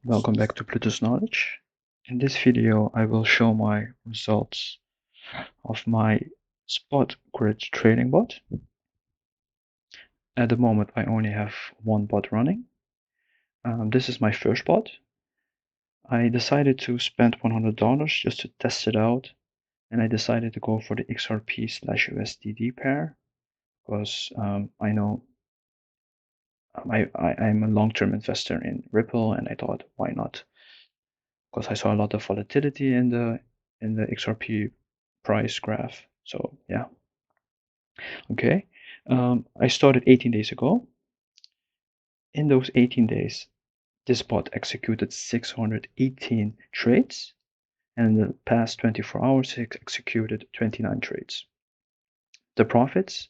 Welcome back to Pluto's Knowledge. In this video, I will show my results of my spot grid trading bot. At the moment, I only have one bot running. This is my first bot. I decided to spend $100 just to test it out, and I decided to go for the XRP/USDD pair because I know I'm a long-term investor in Ripple, and I thought, why not? Because I saw a lot of volatility in the XRP price graph. So yeah, okay. I started 18 days ago. In those 18 days, this bot executed 618 trades, and in the past 24 hours, it executed 29 trades. The profits,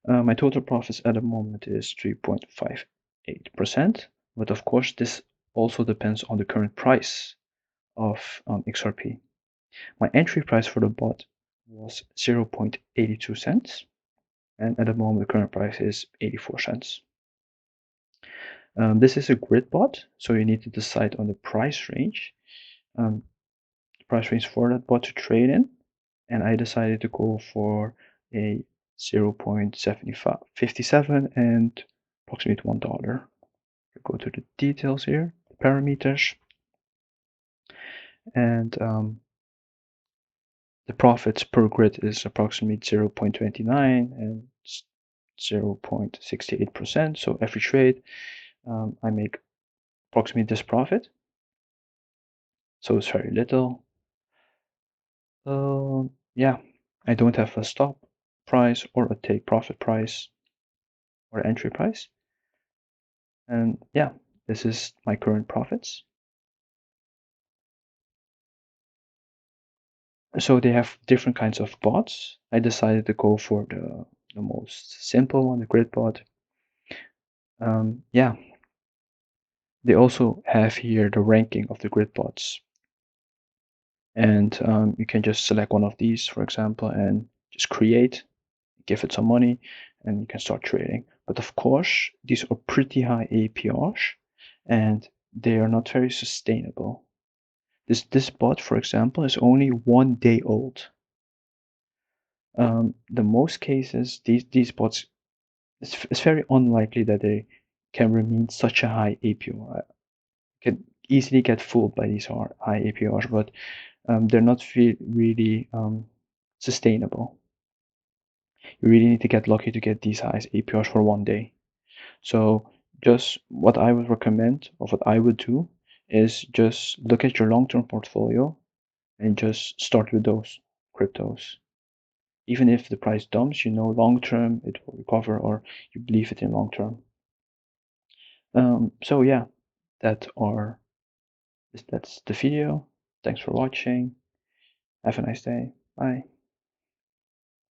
my total profits at the moment is 3.58%, but of course, this also depends on the current price of XRP. My entry price for the bot was 0.82 cents, and at the moment the current price is 84 cents. This is a grid bot, so you need to decide on the price range, the price range for that bot to trade in, and I decided to go for a 0.57 and approximately $1. Go to the details here, the parameters, and the profits per grid is approximately 0.29 and 0.68%. So every trade, I make approximately this profit. So it's very little. Yeah, I don't have a stop price or a take profit price or entry price. And yeah, this is my current profits. So they have different kinds of bots. I decided to go for the most simple one, the grid bot. Yeah, they also have here the ranking of the grid bots. And you can just select one of these, for example, and just create, give it some money, and you can start trading. But of course, these are pretty high APRs, and they are not very sustainable. This bot, for example, is only 1 day old. The most cases, these bots, it's very unlikely that they can remain such a high APR. Can easily get fooled by these high APRs, but they're not really sustainable. You really need to get lucky to get these high APRs for 1 day. So just what I would recommend, or what I would do, is just look at your long-term portfolio and just start with those cryptos. Even if the price dumps, you know long-term it will recover, or you believe it in long-term. So yeah, that's the video. Thanks for watching. Have a nice day. Bye.